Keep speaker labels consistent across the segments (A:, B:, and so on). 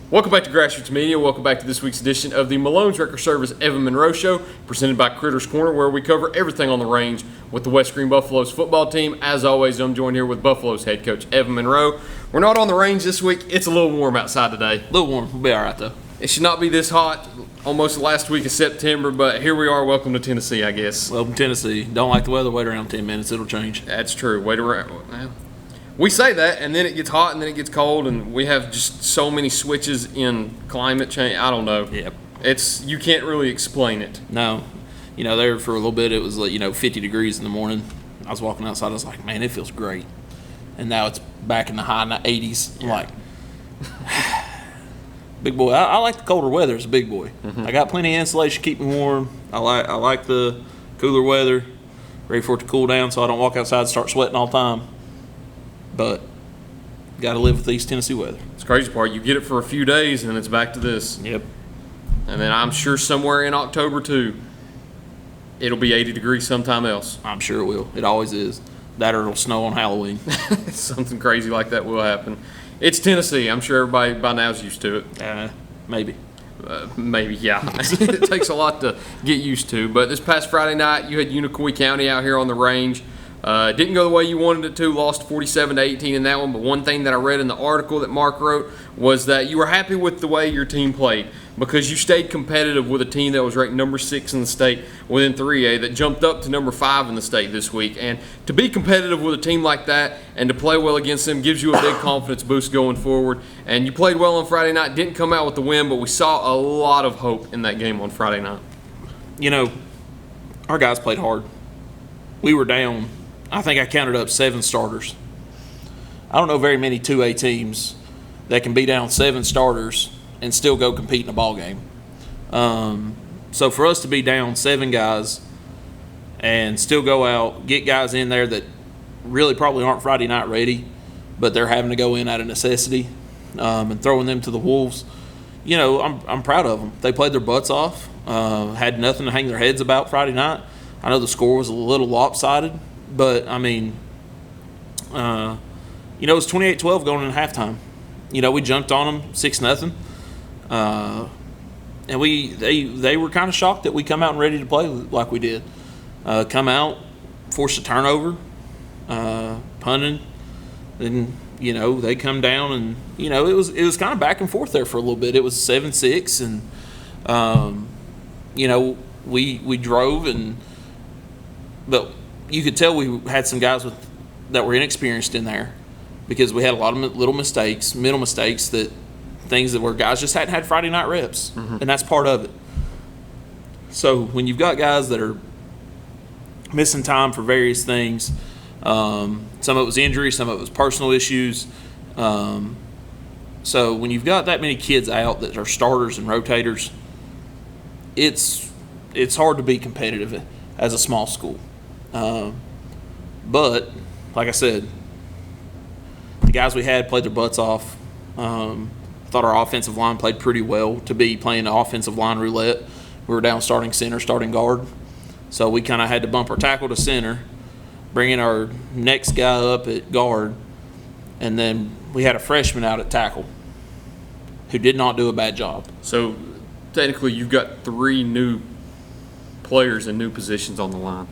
A: Welcome back to Grassroots Media. Welcome back to this week's edition of the Malone's Record Service Evan Monroe Show, presented by Critters Corner, where we cover everything on the range with the West Greene Buffaloes football team. As always, I'm joined here with Buffaloes head coach Evan Monroe. We're not on the range this week. It's a little warm outside today.
B: A little warm. We'll be all right, though.
A: It should not be this hot almost the last week of September, but here we are. Welcome to Tennessee, I guess.
B: Welcome to Tennessee. Don't like the weather. Wait around 10 minutes. It'll change.
A: That's true. Wait around. Well, we say that, and then it gets hot, and then it gets cold, and we have just so many switches in climate change. I don't know.
B: Yep.
A: You can't really explain it.
B: No. There for a little bit, it was 50 degrees in the morning. I was walking outside. I was like, man, it feels great. And now it's back in the high 80s. I'm like, big boy. I like the colder weather as a big boy. Mm-hmm. I got plenty of insulation to keep me warm. I like the cooler weather. Ready for it to cool down so I don't walk outside and start sweating all the time. But got to live with East Tennessee weather.
A: It's the crazy part. You get it for a few days, and then it's back to this.
B: Yep.
A: And then I'm sure somewhere in October, too, it'll be 80 degrees sometime else.
B: I'm sure it will. It always is. That or it'll snow on Halloween.
A: Something crazy like that will happen. It's Tennessee. I'm sure everybody by now is used to it.
B: Maybe.
A: Maybe, yeah. It takes a lot to get used to. But this past Friday night, you had Unicoi County out here on the range. Didn't go the way you wanted it to. Lost 47-18 in that one. But one thing that I read in the article that Mark wrote was that you were happy with the way your team played because you stayed competitive with a team that was ranked number 6 in the state within 3A that jumped up to number 5 in the state this week. And to be competitive with a team like that and to play well against them gives you a big confidence boost going forward. And you played well on Friday night. Didn't come out with the win, but we saw a lot of hope in that game on Friday night.
B: Our guys played hard. We were down. I think I counted up 7 starters. I don't know very many 2A teams that can be down 7 starters and still go compete in a ball game. So for us to be down 7 guys and still go out, get guys in there that really probably aren't Friday night ready, but they're having to go in out of necessity and throwing them to the wolves, I'm proud of them. They played their butts off, had nothing to hang their heads about Friday night. I know the score was a little lopsided. But, it was 28-12 going into halftime. We jumped on them 6-0. And they were kind of shocked that we come out and ready to play like we did. Come out, force a turnover, punting. Then, they come down and, it was kind of back and forth there for a little bit. It was 7-6 and, we drove but you could tell we had some guys that were inexperienced in there because we had a lot of little mistakes, middle mistakes, things that were guys just hadn't had Friday night reps, and that's part of it. So when you've got guys that are missing time for various things, some of it was injury, some of it was personal issues. So when you've got that many kids out that are starters and rotators, it's hard to be competitive as a small school. But, like I said, the guys we had played their butts off. I thought our offensive line played pretty well to be playing the offensive line roulette. We were down starting center, starting guard. So we kind of had to bump our tackle to center, bring in our next guy up at guard, and then we had a freshman out at tackle who did not do a bad job.
A: So, technically, you've got 3 new players in new positions on the line.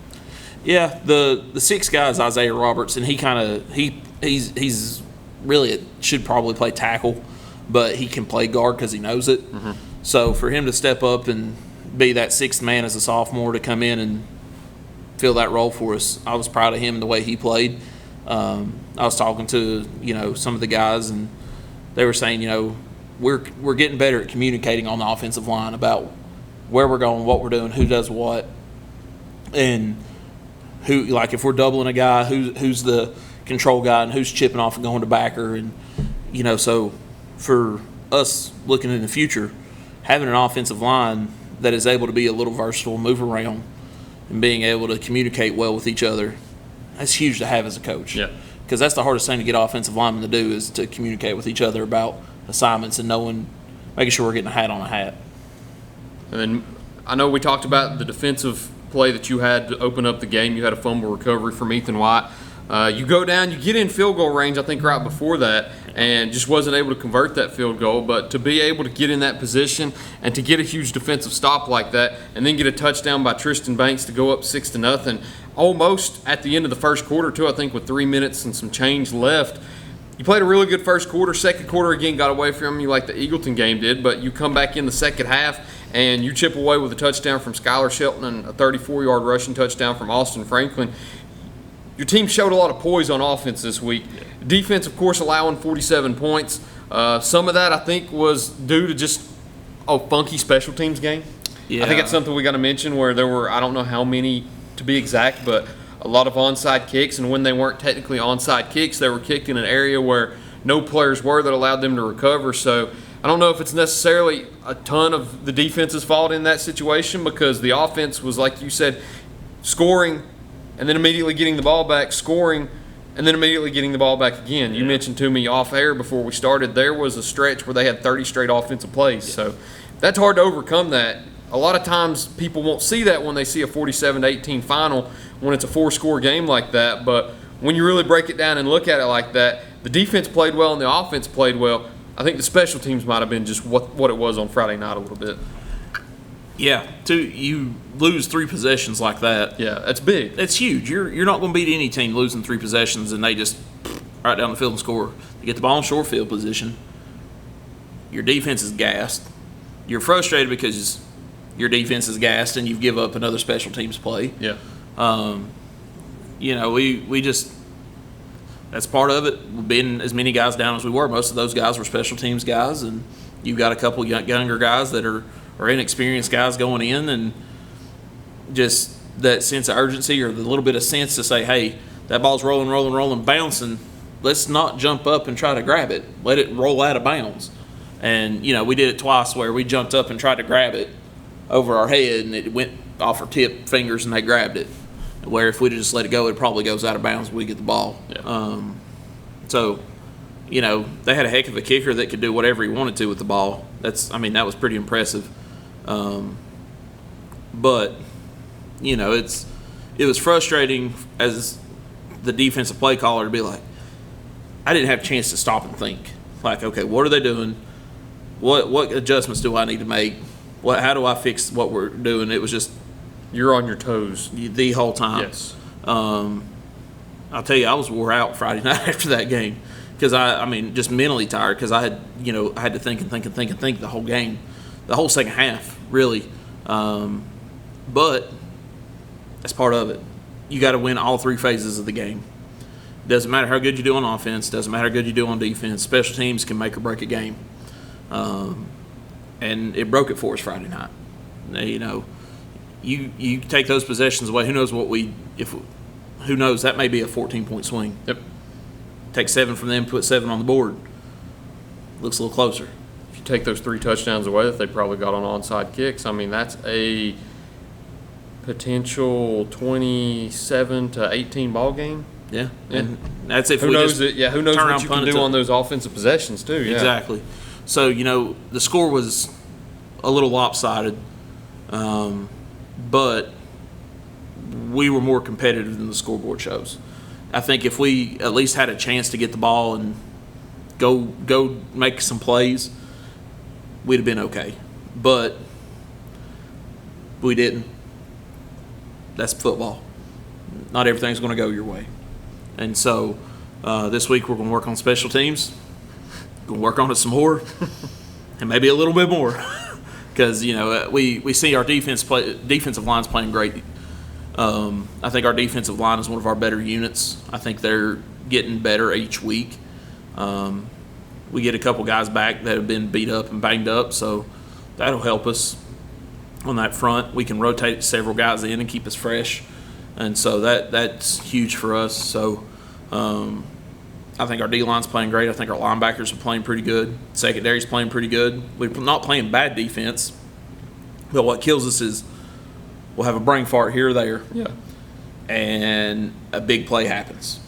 B: Yeah, the 6th guy is Isaiah Roberts, and he's really should probably play tackle, but he can play guard because he knows it. Mm-hmm. So for him to step up and be that 6th man as a sophomore to come in and fill that role for us, I was proud of him and the way he played. I was talking to some of the guys, and they were saying we're getting better at communicating on the offensive line about where we're going, what we're doing, who does what, and who, like if we're doubling a guy, who's the control guy and who's chipping off and going to backer. And, so for us looking in the future, having an offensive line that is able to be a little versatile, move around, and being able to communicate well with each other, that's huge to have as a coach.
A: Yeah.
B: Because that's the hardest thing to get offensive linemen to do is to communicate with each other about assignments and making sure we're getting a hat on a hat.
A: And then I know we talked about the defensive play that you had to open up the game. You had a fumble recovery from Ethan White. You go down, you get in field goal range, I think right before that, and just wasn't able to convert that field goal. But to be able to get in that position and to get a huge defensive stop like that, and then get a touchdown by Tristan Banks to go up 6-0, almost at the end of the first quarter too, I think with 3 minutes and some change left. You played a really good first quarter. Second quarter, again, got away from you like the Eagleton game did, but you come back in the second half and you chip away with a touchdown from Skylar Shelton and a 34-yard rushing touchdown from Austin Franklin. Your team showed a lot of poise on offense this week. Defense, of course, allowing 47 points. Some of that, I think, was due to just a funky special teams game.
B: Yeah.
A: I think that's something we got to mention where there were, I don't know how many to be exact, but a lot of onside kicks, and when they weren't technically onside kicks, they were kicked in an area where no players were that allowed them to recover. So I don't know if it's necessarily a ton of the defense's fault in that situation, because the offense was, like you said, scoring and then immediately getting the ball back, scoring, and then immediately getting the ball back again. You mentioned to me off air before we started, there was a stretch where they had 30 straight offensive plays. So that's hard to overcome that. A lot of times people won't see that when they see a 47-18 final when it's a 4-score game like that. But when you really break it down and look at it like that, the defense played well and the offense played well. I think the special teams might have been just what it was on Friday night a little bit.
B: Yeah, you lose 3 possessions like that.
A: Yeah, that's big.
B: It's huge. You're not going to beat any team losing 3 possessions and they just right down the field and score. You get the ball in short field position. Your defense is gassed. You're frustrated because your defense is gassed and you give up another special teams play.
A: Yeah.
B: We just – that's part of it. Being as many guys down as we were, most of those guys were special teams guys, and you've got a couple younger guys that are inexperienced guys going in, and just that sense of urgency or the little bit of sense to say, hey, that ball's rolling, bouncing. Let's not jump up and try to grab it. Let it roll out of bounds. And, we did it twice where we jumped up and tried to grab it over our head, and it went off our tip fingers and they grabbed it. Where if we'd have just let it go, it probably goes out of bounds when we get the ball.
A: Yeah.
B: They had a heck of a kicker that could do whatever he wanted to with the ball. That was pretty impressive. But it was frustrating as the defensive play caller to be like, I didn't have a chance to stop and think. Like, okay, what are they doing? What adjustments do I need to make? How do I fix what we're doing? It was just
A: you're on your toes
B: the whole time.
A: Yes.
B: I'll tell you, I was wore out Friday night after that game because just mentally tired because I had to think the whole game, the whole second half, really. But that's part of it. You got to win all 3 phases of the game. Doesn't matter how good you do on offense. Doesn't matter how good you do on defense. Special teams can make or break a game. And it broke it for us Friday night. You take those possessions away. Who knows who knows? That may be a 14-point swing.
A: Yep.
B: Take 7 from them, put 7 on the board. Looks a little closer.
A: If you take those 3 touchdowns away that they probably got on onside kicks, that's a potential 27-18 ball game.
B: Yeah. And that's if
A: who
B: we
A: knows
B: just
A: who knows
B: turn
A: what
B: around
A: you can
B: punt it
A: do on those offensive possessions too. Yeah.
B: Exactly. So, the score was a little lopsided, but we were more competitive than the scoreboard shows. I think if we at least had a chance to get the ball and go make some plays, we'd have been okay. But we didn't. That's football. Not everything's going to go your way. And so this week we're going to work on special teams. Going to work on it some more, and maybe a little bit more, because we see our defensive line's playing great. I think our defensive line is one of our better units. I think they're getting better each week. We get a couple guys back that have been beat up and banged up, so that'll help us on that front. We can rotate several guys in and keep us fresh, and so that's huge for us. So. I think our D-line's playing great. I think our linebackers are playing pretty good. Secondary's playing pretty good. We're not playing bad defense. But what kills us is we'll have a brain fart here or there.
A: Yeah.
B: And a big play happens.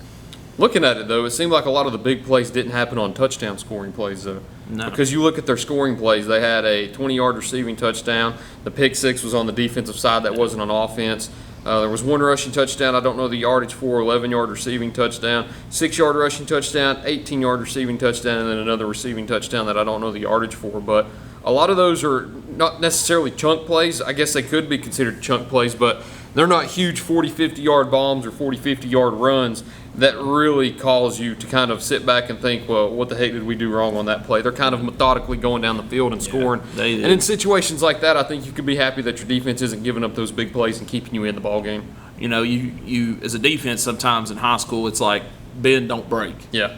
A: Looking at it, though, it seemed like a lot of the big plays didn't happen on touchdown scoring plays, though.
B: No.
A: Because you look at their scoring plays, they had a 20-yard receiving touchdown. The pick six was on the defensive side. That wasn't on offense. There was 1 rushing touchdown. I don't know the yardage for, 11-yard receiving touchdown, 6-yard rushing touchdown, 18-yard receiving touchdown, and then another receiving touchdown that I don't know the yardage for. But a lot of those are not necessarily chunk plays. I guess they could be considered chunk plays, but they're not huge 40, 50-yard bombs or 40, 50-yard runs that really cause you to kind of sit back and think, well, what the heck did we do wrong on that play? They're kind of methodically going down the field and scoring. And in situations like that, I think you could be happy that your defense isn't giving up those big plays and keeping you in the ball game.
B: You know, you as a defense sometimes in high school, it's like bend, don't break.
A: Yeah.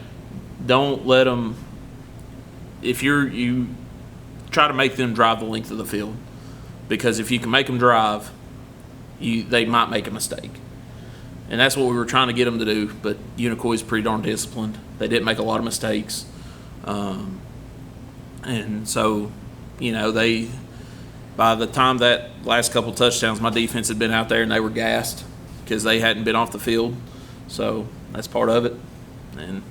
B: Don't let them – if you try to make them drive the length of the field, because if you can make them drive, they might make a mistake. And that's what we were trying to get them to do, but Unicoi's pretty darn disciplined. They didn't make a lot of mistakes. And so, you know, by the time that last couple touchdowns, my defense had been out there and they were gassed because they hadn't been off the field. So that's part of it. And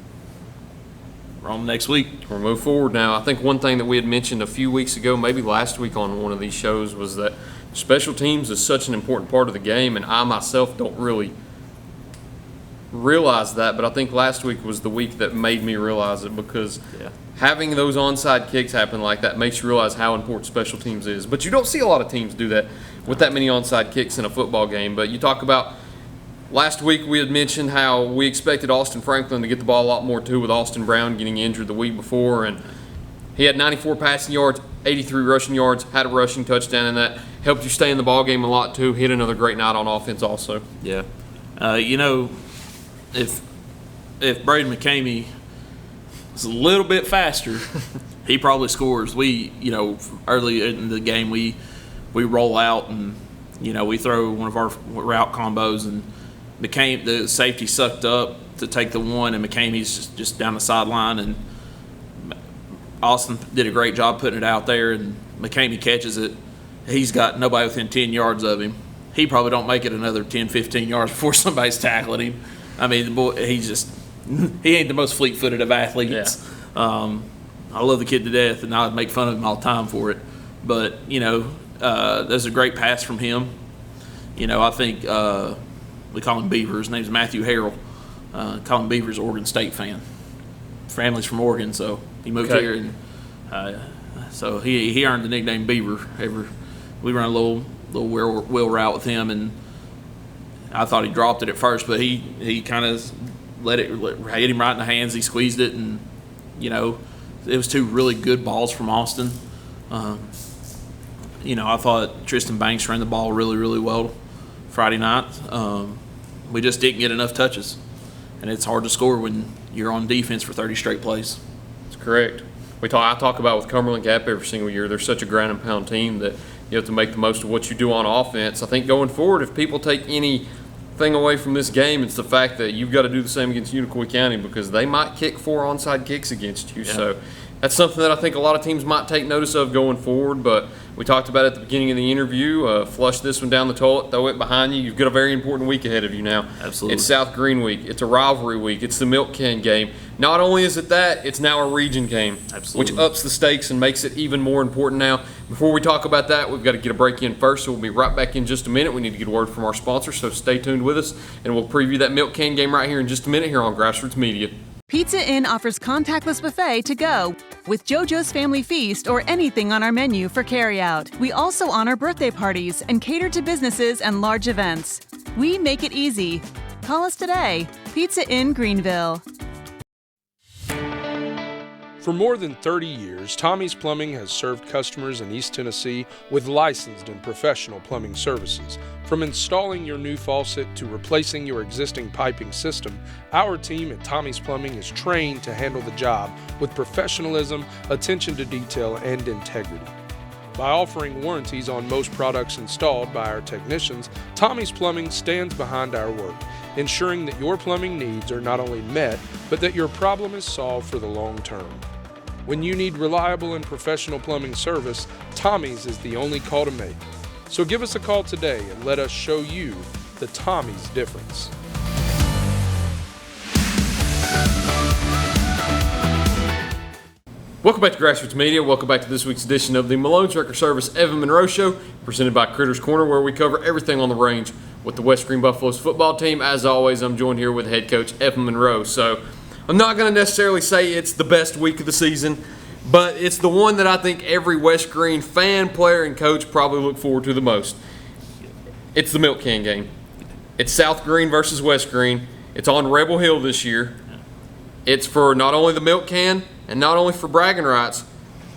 B: we're on next week.
A: We'll move forward now. I think one thing that we had mentioned a few weeks ago, maybe last week on one of these shows, was that special teams is such an important part of the game, and I myself don't really realize that, but I think last week was the week that made me realize it, because having those onside kicks happen like that makes you realize how important special teams is. But you don't see a lot of teams do that with that many onside kicks in a football game. But you talk about last week, we had mentioned how we expected Austin Franklin to get the ball a lot more too, with Austin Brown getting injured the week before, and he had 94 passing yards, 83 rushing yards, had a rushing touchdown, and that helped you stay in the ball game a lot too. Hit another great night on offense also.
B: Yeah. You know, if Braden McCamey was a little bit faster, he probably scores. We, you know, early in the game, we roll out and, you know, we throw one of our route combos, and the safety sucked up to take the one, and McCamey's just down the sideline, and Austin did a great job putting it out there, and McCamey catches it. He's got nobody within 10 yards of him. He probably don't make it another 10, 15 yards before somebody's tackling him. I mean, the boy, he ain't the most fleet-footed of athletes. Yeah. I love the kid to death, and I make fun of him all the time for it. But, you know, there's a great pass from him. You know, I think we call him Beaver. His name's Matthew Harrell. Call him Beaver's Oregon State fan. Family's from Oregon, so he moved here, and so he earned the nickname Beaver. We run a little wheel route with him, and I thought he dropped it at first, but he kind of hit him right in the hands. He squeezed it, and, you know, it was 2 really good balls from Austin. You know, I thought Tristan Banks ran the ball really, really well Friday night. We just didn't get enough touches, and it's hard to score when you're on defense for 30 straight plays.
A: That's correct. I talk about with Cumberland Gap every single year, they're such a ground and pound team that you have to make the most of what you do on offense. I think going forward, if people take anything away from this game, it's the fact that you've got to do the same against Unicoi County, because they might kick 4 onside kicks against you. Yeah. So that's something that I think a lot of teams might take notice of going forward. But we talked about it at the beginning of the interview. Flush this one down the toilet, throw it behind you. You've got a very important week ahead of you now.
B: Absolutely.
A: It's South Greene week. It's a rivalry week. It's the milk can game. Not only is it that, it's now a region game.
B: Absolutely.
A: Which ups the stakes and makes it even more important now. Before we talk about that, we've got to get a break in first, so we'll be right back in just a minute. We need to get a word from our sponsor, so stay tuned with us, and we'll preview that milk can game right here in just a minute here on Grassroots Media.
C: Pizza Inn offers contactless buffet to go with JoJo's Family Feast or anything on our menu for carryout. We also honor birthday parties and cater to businesses and large events. We make it easy. Call us today. Pizza Inn Greenville.
D: For more than 30 years, Tommy's Plumbing has served customers in East Tennessee with licensed and professional plumbing services. From installing your new faucet to replacing your existing piping system, our team at Tommy's Plumbing is trained to handle the job with professionalism, attention to detail, and integrity. By offering warranties on most products installed by our technicians, Tommy's Plumbing stands behind our work, ensuring that your plumbing needs are not only met, but that your problem is solved for the long term. When you need reliable and professional plumbing service, Tommy's is the only call to make. So give us a call today and let us show you the Tommy's difference.
A: Welcome back to Grassroots Media. Welcome back to this week's edition of the Malone Trucker Service Evan Monroe Show, presented by Critters Corner, where we cover everything on the range with the West Greene Buffaloes football team. As always, I'm joined here with head coach Evan Monroe. So I'm not going to necessarily say it's the best week of the season, but it's the one that I think every West Greene fan, player, and coach probably look forward to the most. It's the milk can game. It's South Greene versus West Greene. It's on Rebel Hill this year. It's for not only the milk can and not only for bragging rights,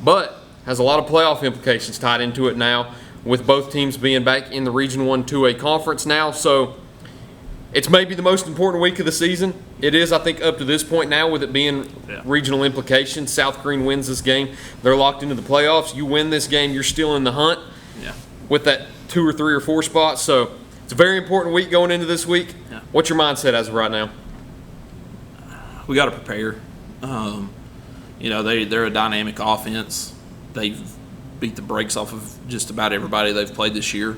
A: but has a lot of playoff implications tied into it now, with both teams being back in the Region 1 2A conference now. So it's maybe the most important week of the season. It is, I think, up to this point now, with it being regional implications. South Greene wins this game, they're locked into the playoffs. You win this game, you're still in the hunt with that 2 or 3 or 4 spots. So it's a very important week going into this week.
B: Yeah.
A: What's your mindset as of right now?
B: We got to prepare. They're a dynamic offense. They've beat the brakes off of just about everybody they've played this year.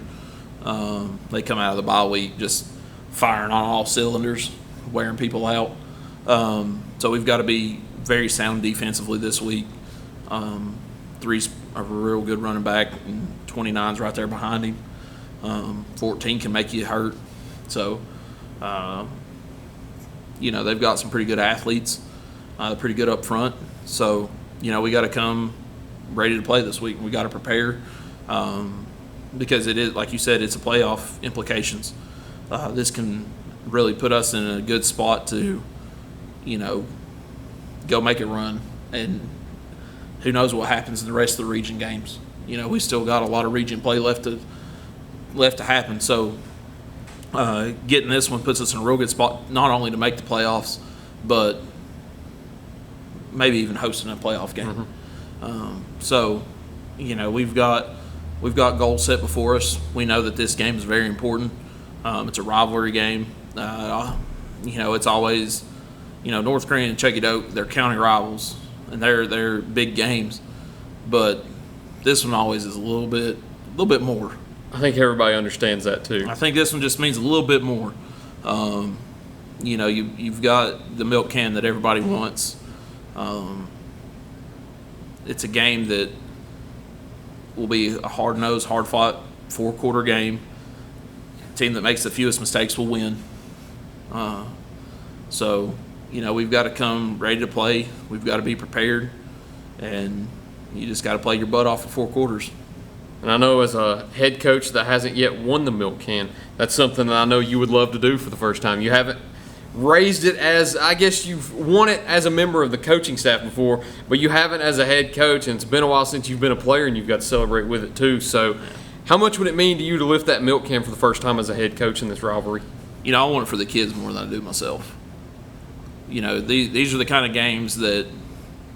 B: They come out of the bye week just firing on all cylinders, wearing people out. So we've got to be very sound defensively this week. 3's a real good running back, and 29's right there behind him. 14 can make you hurt. So, they've got some pretty good athletes, pretty good up front. So, we got to come ready to play this week. We got to prepare because it is, like you said, it's a playoff implications. This can really put us in a good spot to, go make a run. And who knows what happens in the rest of the region games. We still got a lot of region play left to happen. So getting this one puts us in a real good spot, not only to make the playoffs, but maybe even hosting a playoff game. We've got goals set before us. We know that this game is very important. It's a rivalry game. It's always, North Greene and Chucky Doak, they're county rivals, and they're big games. But this one always is a little bit more.
A: I think everybody understands that too.
B: I think this one just means a little bit more. You've got the milk can that everybody wants. It's a game that will be a hard-nosed, hard-fought 4-quarter game. Team that makes the fewest mistakes will win. We've got to come ready to play. We've got to be prepared, and you just got to play your butt off for 4 quarters.
A: And I know as a head coach that hasn't yet won the milk can, that's something that I know you would love to do for the first time. You haven't raised it as, I guess you've won it as a member of the coaching staff before, but you haven't as a head coach, and it's been a while since you've been a player, and you've got to celebrate with it too. So how much would it mean to you to lift that milk can for the first time as a head coach in this rivalry?
B: I want it for the kids more than I do myself. These are the kind of games that,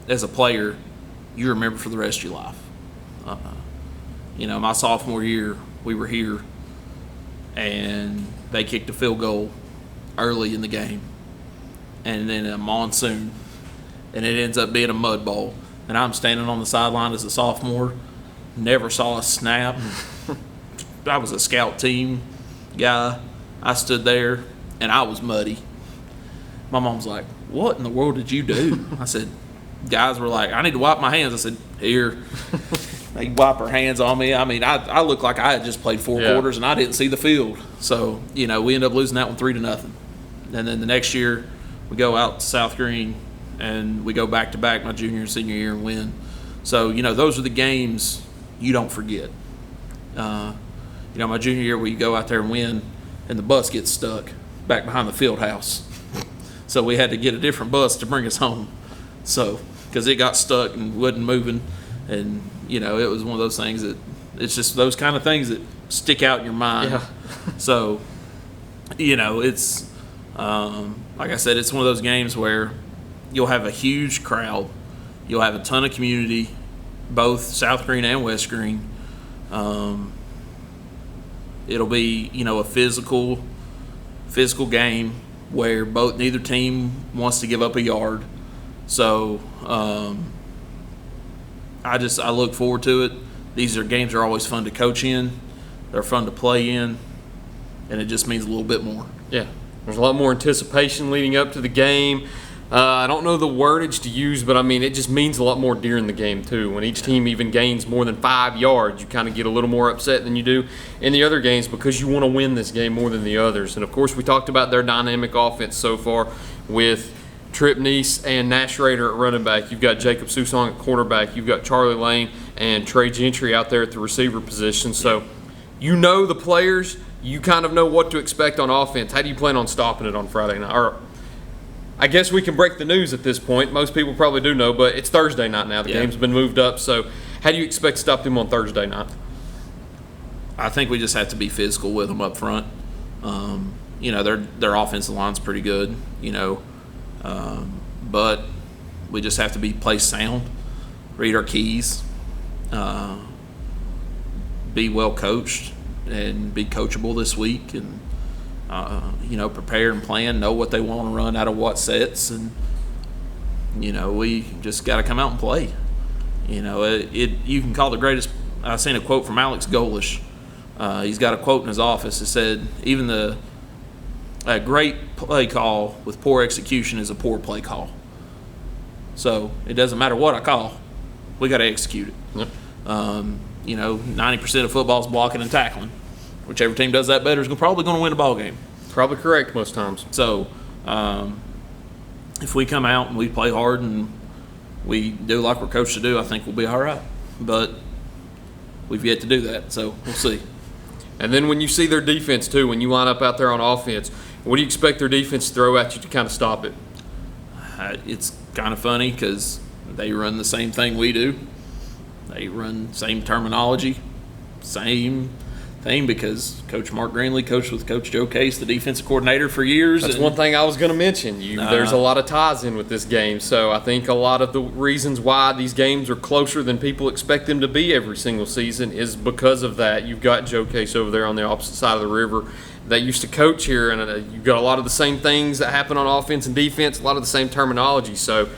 B: as a player, you remember for the rest of your life. My sophomore year, we were here, and they kicked a field goal early in the game, and then a monsoon, and it ends up being a mud bowl. And I'm standing on the sideline as a sophomore, never saw a snap. I was a scout team guy. I stood there, and I was muddy. My mom's like, "What in the world did you do?" I said, guys were like, "I need to wipe my hands." I said, "Here." They wipe her hands on me. I mean, I looked like I had just played 4 quarters, and I didn't see the field. So, we ended up losing that one 3-0. And then the next year, we go out to South Greene, and we go back-to-back my junior and senior year and win. So, those are the games you don't forget. My junior year, we go out there and win, and the bus gets stuck back behind the field house. So we had to get a different bus to bring us home. So, because it got stuck and wasn't moving. And, it was one of those things that it's just those kind of things that stick out in your mind.
A: Yeah.
B: So, it's, like I said, it's one of those games where you'll have a huge crowd. You'll have a ton of community, both South Greene and West Greene. It'll be, a physical game where neither team wants to give up a yard. So, I look forward to it. These games are always fun to coach in. They're fun to play in, and it just means a little bit more.
A: Yeah, there's a lot more anticipation leading up to the game. I don't know the wordage to use, but I mean, it just means a lot more during the game, too. When each team even gains more than 5 yards, you kind of get a little more upset than you do in the other games because you want to win this game more than the others. And, of course, we talked about their dynamic offense so far with Tripp Neese and Nash Rader at running back. You've got Jacob Susong at quarterback. You've got Charlie Lane and Trey Gentry out there at the receiver position. So you know the players. You kind of know what to expect on offense. How do you plan on stopping it on Friday night? Or I guess we can break the news at this point. Most people probably do know, but it's Thursday night now. The game's been moved up. So how do you expect to stop them on Thursday night?
B: I think we just have to be physical with them up front. Their offensive line's pretty good, but we just have to be play sound, read our keys, be well coached, and be coachable this week, and prepare and plan, know what they want to run out of what sets, and we just got to come out and play. You can call the greatest. I seen a quote from Alex Golish. He's got a quote in his office. It said, "Even a great play call with poor execution is a poor play call." So it doesn't matter what I call, we got to execute it. Yep. 90% of football is blocking and tackling. Whichever team does that better is probably going to win the ball game.
A: Probably correct most times.
B: So if we come out and we play hard and we do like we're coached to do, I think we'll be all right. But we've yet to do that, so we'll see.
A: And then when you see their defense, too, when you line up out there on offense, what do you expect their defense to throw at you to kind of stop it?
B: It's kind of funny because they run the same thing we do. They run same terminology, same thing, because Coach Mark Greenlee coached with Coach Joe Case, the defensive coordinator, for years.
A: That's one thing I was going to mention. There's a lot of ties in with this game, so I think a lot of the reasons why these games are closer than people expect them to be every single season is because of that. You've got Joe Case over there on the opposite side of the river that used to coach here, and you've got a lot of the same things that happen on offense and defense, a lot of the same terminology. So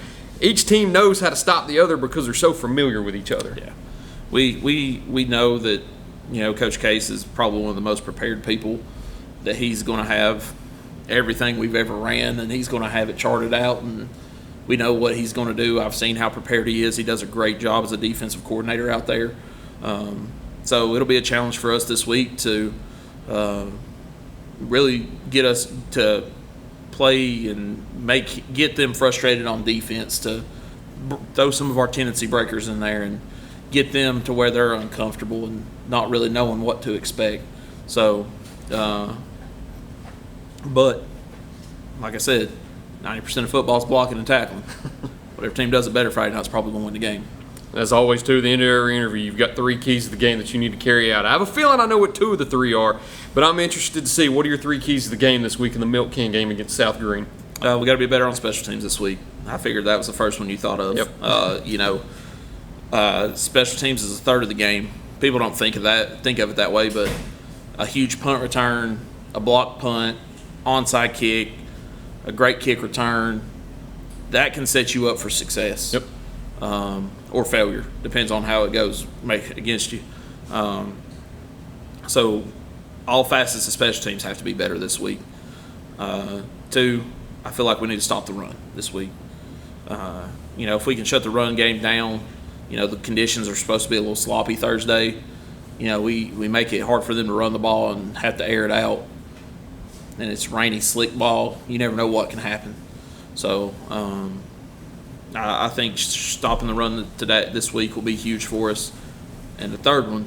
A: each team knows how to stop the other because they're so familiar with each other.
B: Yeah, we know that Coach Case is probably one of the most prepared people, that he's going to have everything we've ever ran, and he's going to have it charted out, and we know what he's going to do. I've seen how prepared he is. He does a great job as a defensive coordinator out there. So it'll be a challenge for us this week to really get us to play and get them frustrated on defense, to throw some of our tendency breakers in there and get them to where they're uncomfortable and not really knowing what to expect. So, but like I said, 90% of football is blocking and tackling. Whatever team does it better Friday night's probably going to win the game.
A: As always, too, at the end of every interview, you've got 3 keys to the game that you need to carry out. I have a feeling I know what 2 of the 3 are, but I'm interested to see what are your 3 keys to the game this week in the Milk Can game against South Greene.
B: We got to be better on special teams this week. I figured that was the first one you thought of.
A: Yep.
B: Special teams is a third of the game. People don't think of it that way, but a huge punt return, a blocked punt, onside kick, a great kick return, that can set you up for success.
A: Yep.
B: Or failure, depends on how it goes against you. So all facets of special teams have to be better this week. 2, I feel like we need to stop the run this week. If we can shut the run game down, the conditions are supposed to be a little sloppy Thursday. We make it hard for them to run the ball and have to air it out. And it's rainy, slick ball. You never know what can happen. So I think stopping the run this week will be huge for us. And the third one,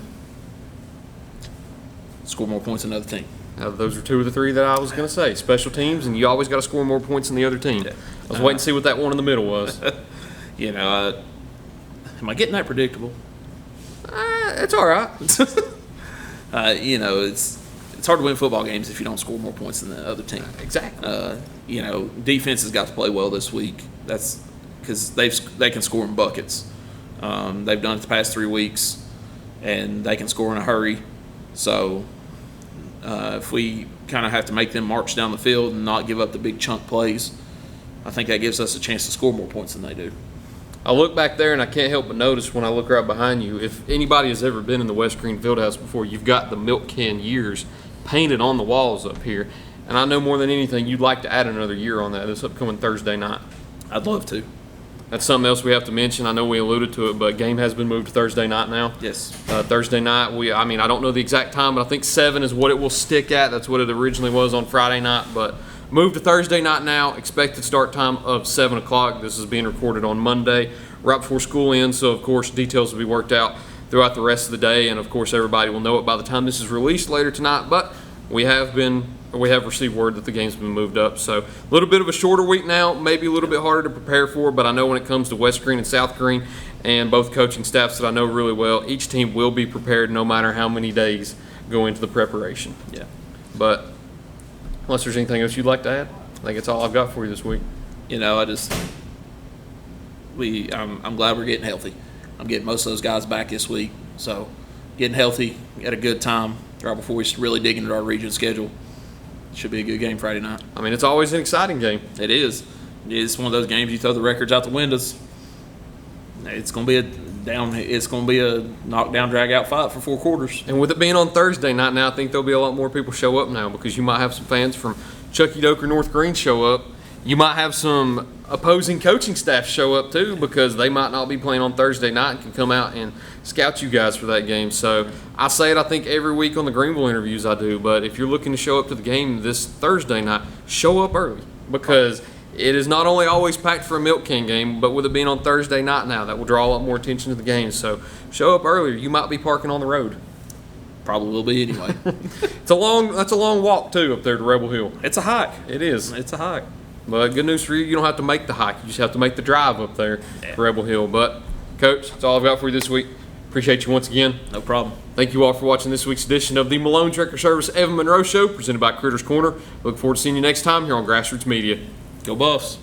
B: score more points than the other team.
A: Those are 2 of the 3 that I was going to say. Special teams, and you always got to score more points than the other team.
B: Yeah.
A: I was waiting to see what that one in the middle was.
B: Am I getting that predictable?
A: It's all right.
B: It's hard to win football games if you don't score more points than the other team.
A: Exactly.
B: Defense has got to play well this week. That's because they can score in buckets. They've done it the past 3 weeks, and they can score in a hurry. So if we kind of have to make them march down the field and not give up the big chunk plays, I think that gives us a chance to score more points than they do.
A: I look back there, and I can't help but notice when I look right behind you, if anybody has ever been in the West Greene Fieldhouse before, you've got the Milk Can years painted on the walls up here. And I know more than anything you'd like to add another year on that this upcoming Thursday night.
B: I'd love to.
A: That's something else we have to mention. I know we alluded to it, but game has been moved to Thursday night now.
B: Yes.
A: Thursday night, I don't know the exact time, but I think 7 is what it will stick at. That's what it originally was on Friday night, but moved to Thursday night now. Expected start time of 7 o'clock. This is being recorded on Monday, right before school ends, so of course details will be worked out throughout the rest of the day, and of course everybody will know it by the time this is released later tonight, but we have received word that the game's been moved up. So a little bit of a shorter week now, maybe a little bit harder to prepare for, but I know when it comes to West Greene and South Greene and both coaching staffs that I know really well, each team will be prepared no matter how many days go into the preparation.
B: Yeah.
A: But unless there's anything else you'd like to add, I think that's all I've got for you this week.
B: I'm glad we're getting healthy. I'm getting most of those guys back this week. So getting healthy at a good time right before we really dig into our region schedule. Should be a good game Friday night.
A: I mean, it's always an exciting game.
B: It is. It's one of those games you throw the records out the windows. It's going to be a knockdown, drag-out fight for 4 quarters.
A: And with it being on Thursday night now, I think there'll be a lot more people show up now because you might have some fans from Chucky Doak or North Greene show up. You might have some opposing coaching staff show up too because they might not be playing on Thursday night and can come out and scout you guys for that game. So I say it, I think, every week on the Greenville interviews I do, but if you're looking to show up to the game this Thursday night, show up early because it is not only always packed for a Milk Can game, but with it being on Thursday night now, that will draw a lot more attention to the game. So show up earlier. You might be parking on the road.
B: Probably will be anyway.
A: That's a long walk too up there to Rebel Hill.
B: It's a hike.
A: It is.
B: It's a hike.
A: But good news for you, you don't have to make the hike. You just have to make the drive up there to Rebel Hill. But, Coach, that's all I've got for you this week. Appreciate you once again.
B: No problem.
A: Thank you all for watching this week's edition of the Malone Trekker Service Evan Monroe Show, presented by Critters Corner. Look forward to seeing you next time here on Grassroots Media.
B: Go Buffs.